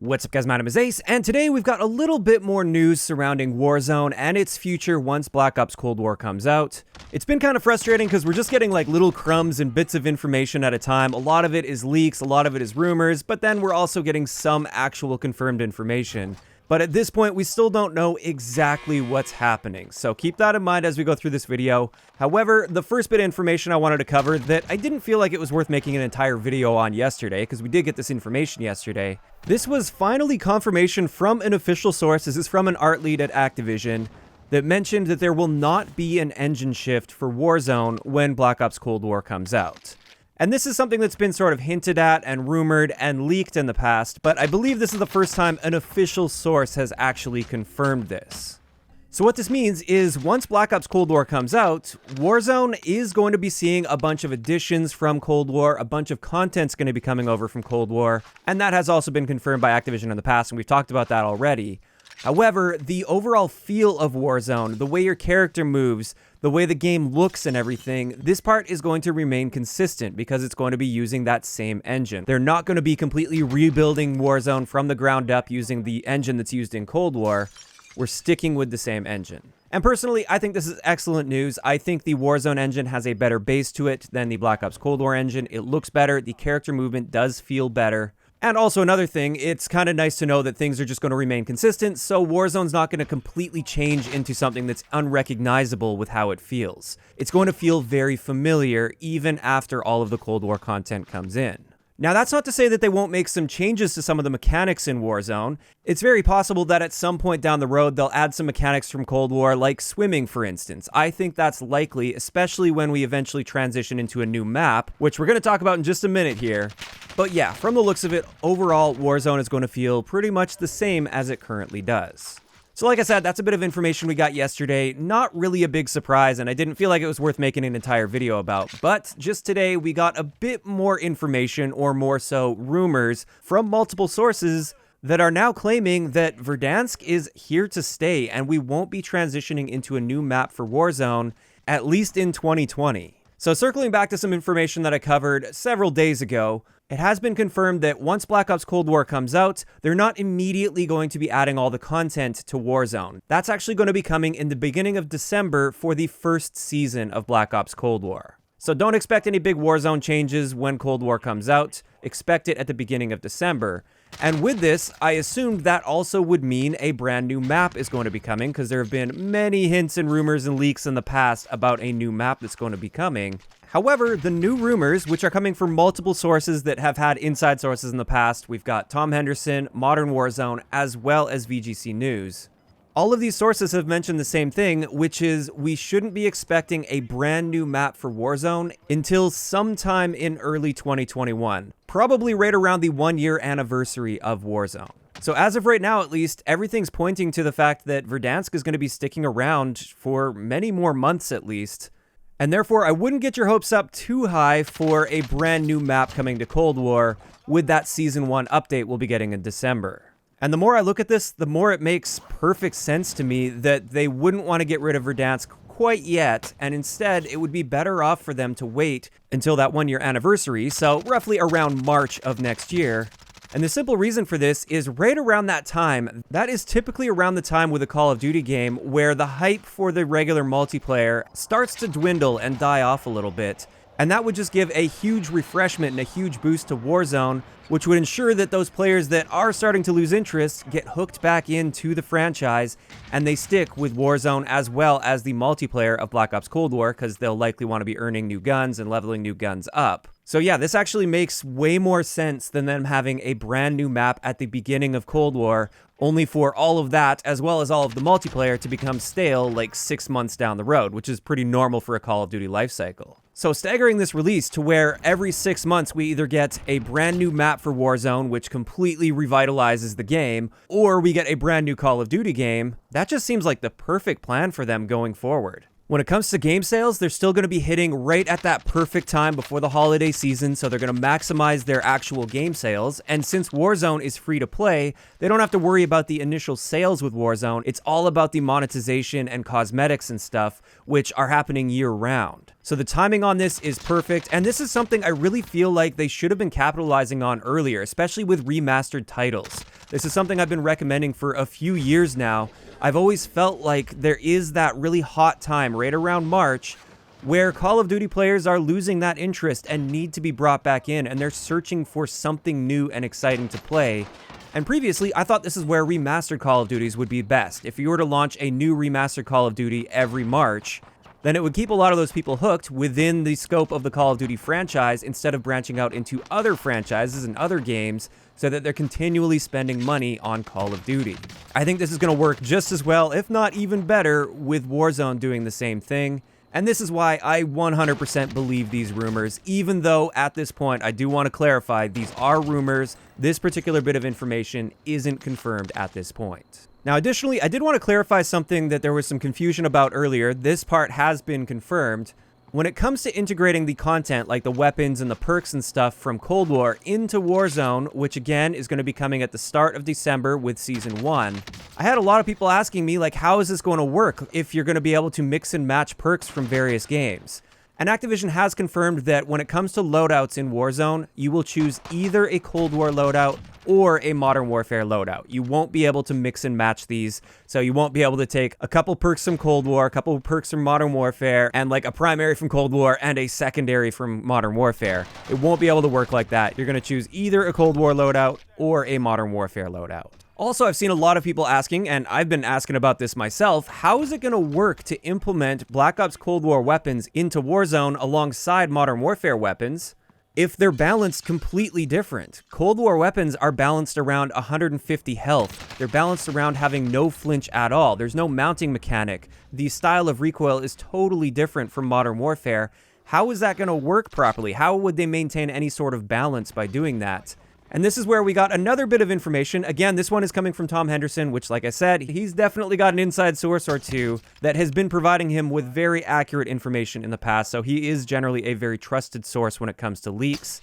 What's up guys, my name is Ace, and today we've got a little bit more news surrounding Warzone and its future once Black Ops Cold War comes out. It's been kind of frustrating because we're just getting like little crumbs and bits of information at a time. A lot of it is leaks, a lot of it is rumors, but then we're also getting some actual confirmed information. But at this point, we still don't know exactly what's happening, so keep that in mind as we go through this video. However, the first bit of information I wanted to cover that I didn't feel like it was worth making an entire video on yesterday, because we did get this information yesterday. This was finally confirmation from an official source. This is from an art lead at Activision that mentioned that there will not be an engine shift for Warzone when Black Ops Cold War comes out. And this is something that's been sort of hinted at and rumored and leaked in the past, but I believe this is the first time an official source has actually confirmed this. So what this means is once Black Ops Cold War comes out, Warzone is going to be seeing a bunch of additions from Cold War, a bunch of content's going to be coming over from Cold War, and that has also been confirmed by Activision in the past, and we've talked about that already. However, the overall feel of Warzone, the way your character moves, the way the game looks and everything, this part is going to remain consistent because it's going to be using that same engine. They're not going to be completely rebuilding Warzone from the ground up using the engine that's used in Cold War. We're sticking with the same engine. And personally, I think this is excellent news. I think the Warzone engine has a better base to it than the Black Ops Cold War engine. It looks better. The character movement does feel better. And also another thing, it's kind of nice to know that things are just going to remain consistent, so Warzone's not going to completely change into something that's unrecognizable with how it feels. It's going to feel very familiar even after all of the Cold War content comes in. Now, that's not to say that they won't make some changes to some of the mechanics in Warzone. It's very possible that at some point down the road, they'll add some mechanics from Cold War, like swimming, for instance. I think that's likely, especially when we eventually transition into a new map, which we're going to talk about in just a minute here. But yeah, from the looks of it, overall, Warzone is going to feel pretty much the same as it currently does. So like I said, that's a bit of information we got yesterday. Not really a big surprise, and I didn't feel like it was worth making an entire video about. But just today, we got a bit more information, or more so rumors, from multiple sources that are now claiming that Verdansk is here to stay, and we won't be transitioning into a new map for Warzone, at least in 2020. So circling back to some information that I covered several days ago, it has been confirmed that once Black Ops Cold War comes out, they're not immediately going to be adding all the content to Warzone. That's actually going to be coming in the beginning of December for the first season of Black Ops Cold War. So don't expect any big Warzone changes when Cold War comes out. Expect it at the beginning of December. And with this, I assumed that also would mean a brand new map is going to be coming, because there have been many hints and rumors and leaks in the past about a new map that's going to be coming. However, the new rumors, which are coming from multiple sources that have had inside sources in the past, we've got Tom Henderson, Modern Warzone, as well as VGC News. All of these sources have mentioned the same thing, which is we shouldn't be expecting a brand new map for Warzone until sometime in early 2021. Probably right around the 1-year anniversary of Warzone. So as of right now, at least, everything's pointing to the fact that Verdansk is going to be sticking around for many more months at least. And therefore, I wouldn't get your hopes up too high for a brand new map coming to Cold War with that Season 1 update we'll be getting in December. And the more I look at this, the more it makes perfect sense to me that they wouldn't want to get rid of Verdansk quite yet, and instead, it would be better off for them to wait until that 1-year anniversary, so roughly around March of next year. And the simple reason for this is right around that time, that is typically around the time with a Call of Duty game where the hype for the regular multiplayer starts to dwindle and die off a little bit. And that would just give a huge refreshment and a huge boost to Warzone, which would ensure that those players that are starting to lose interest get hooked back into the franchise and they stick with Warzone as well as the multiplayer of Black Ops Cold War, because they'll likely want to be earning new guns and leveling new guns up. So yeah, this actually makes way more sense than them having a brand new map at the beginning of Cold War, only for all of that, as well as all of the multiplayer, to become stale like 6 months down the road, which is pretty normal for a Call of Duty lifecycle. So staggering this release to where every 6 months we either get a brand new map for Warzone, which completely revitalizes the game, or we get a brand new Call of Duty game, that just seems like the perfect plan for them going forward. When it comes to game sales, they're still going to be hitting right at that perfect time before the holiday season, so they're going to maximize their actual game sales. And since Warzone is free to play, they don't have to worry about the initial sales with Warzone. It's all about the monetization and cosmetics and stuff, which are happening year round. So the timing on this is perfect, and this is something I really feel like they should have been capitalizing on earlier, especially with remastered titles. This is something I've been recommending for a few years now. I've always felt like there is that really hot time right around March where Call of Duty players are losing that interest and need to be brought back in, and they're searching for something new and exciting to play. And previously, I thought this is where remastered Call of Duties would be best. If you were to launch a new remastered Call of Duty every March, then it would keep a lot of those people hooked within the scope of the Call of Duty franchise instead of branching out into other franchises and other games so that they're continually spending money on Call of Duty. I think this is going to work just as well, if not even better, with Warzone doing the same thing. And this is why I 100% believe these rumors, even though at this point I do want to clarify these are rumors. This particular bit of information isn't confirmed at this point. Now, additionally, I did want to clarify something that there was some confusion about earlier. This part has been confirmed. When it comes to integrating the content, like the weapons and the perks and stuff from Cold War into Warzone, which again is going to be coming at the start of December with Season 1, I had a lot of people asking me, like, how is this going to work if you're going to be able to mix and match perks from various games? And Activision has confirmed that when it comes to loadouts in Warzone, you will choose either a Cold War loadout or a Modern Warfare loadout. You won't be able to mix and match these, so you won't be able to take a couple perks from Cold War, a couple perks from Modern Warfare, and like a primary from Cold War and a secondary from Modern Warfare. It won't be able to work like that. You're going to choose either a Cold War loadout or a Modern Warfare loadout. Also, I've seen a lot of people asking, and I've been asking about this myself, how is it going to work to implement Black Ops Cold War weapons into Warzone alongside Modern Warfare weapons if they're balanced completely different? Cold War weapons are balanced around 150 health. They're balanced around having no flinch at all. There's no mounting mechanic. The style of recoil is totally different from Modern Warfare. How is that going to work properly? How would they maintain any sort of balance by doing that? And this is where we got another bit of information. Again, this one is coming from Tom Henderson, which, like I said, he's definitely got an inside source or two that has been providing him with very accurate information in the past. So he is generally a very trusted source when it comes to leaks.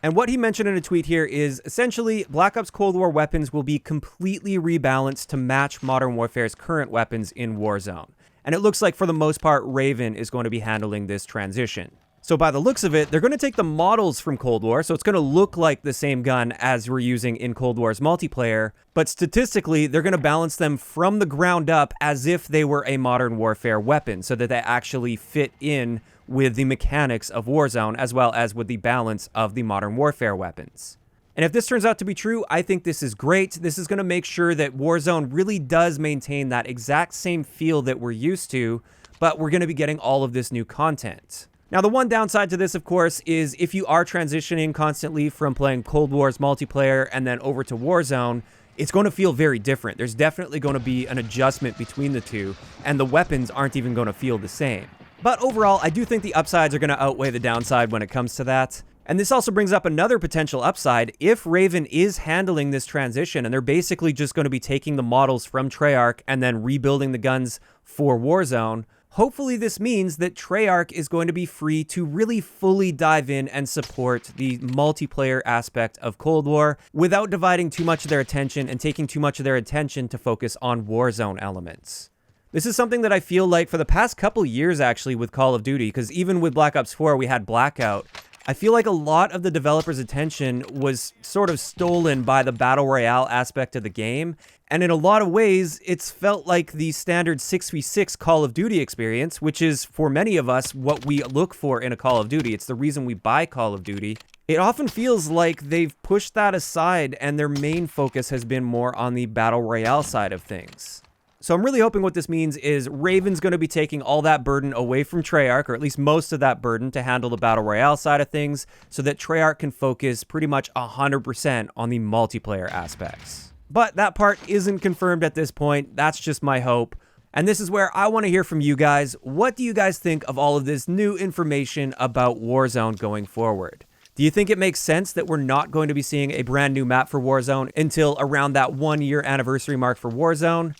And what he mentioned in a tweet here is essentially Black Ops Cold War weapons will be completely rebalanced to match Modern Warfare's current weapons in Warzone. And it looks like for the most part, Raven is going to be handling this transition. So by the looks of it, they're going to take the models from Cold War, so it's going to look like the same gun as we're using in Cold War's multiplayer, but statistically, they're going to balance them from the ground up as if they were a Modern Warfare weapon, so that they actually fit in with the mechanics of Warzone, as well as with the balance of the Modern Warfare weapons. And if this turns out to be true, I think this is great. This is going to make sure that Warzone really does maintain that exact same feel that we're used to, but we're going to be getting all of this new content. Now, the one downside to this, of course, is if you are transitioning constantly from playing Cold War's multiplayer and then over to Warzone, it's going to feel very different. There's definitely going to be an adjustment between the two, and the weapons aren't even going to feel the same. But overall, I do think the upsides are going to outweigh the downside when it comes to that. And this also brings up another potential upside. If Raven is handling this transition, and they're basically just going to be taking the models from Treyarch and then rebuilding the guns for Warzone, hopefully this means that Treyarch is going to be free to really fully dive in and support the multiplayer aspect of Cold War without dividing too much of their attention and taking too much of their attention to focus on Warzone elements. This is something that I feel like for the past couple years actually with Call of Duty, because even with Black Ops 4 we had Blackout, I feel like a lot of the developers' attention was sort of stolen by the Battle Royale aspect of the game. And in a lot of ways, it's felt like the standard 6v6 Call of Duty experience, which is, for many of us, what we look for in a Call of Duty. It's the reason we buy Call of Duty. It often feels like they've pushed that aside and their main focus has been more on the Battle Royale side of things. So I'm really hoping what this means is Raven's going to be taking all that burden away from Treyarch, or at least most of that burden, to handle the Battle Royale side of things, so that Treyarch can focus pretty much 100% on the multiplayer aspects. But that part isn't confirmed at this point. That's just my hope. And this is where I want to hear from you guys. What do you guys think of all of this new information about Warzone going forward? Do you think it makes sense that we're not going to be seeing a brand new map for Warzone until around that 1-year anniversary mark for Warzone?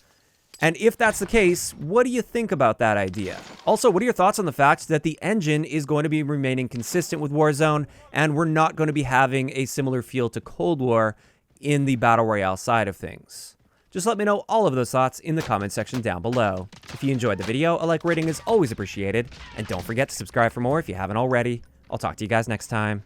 And if that's the case, what do you think about that idea? Also, what are your thoughts on the fact that the engine is going to be remaining consistent with Warzone and we're not going to be having a similar feel to Cold War in the Battle Royale side of things? Just let me know all of those thoughts in the comment section down below. If you enjoyed the video, a like rating is always appreciated, and don't forget to subscribe for more if you haven't already. I'll talk to you guys next time.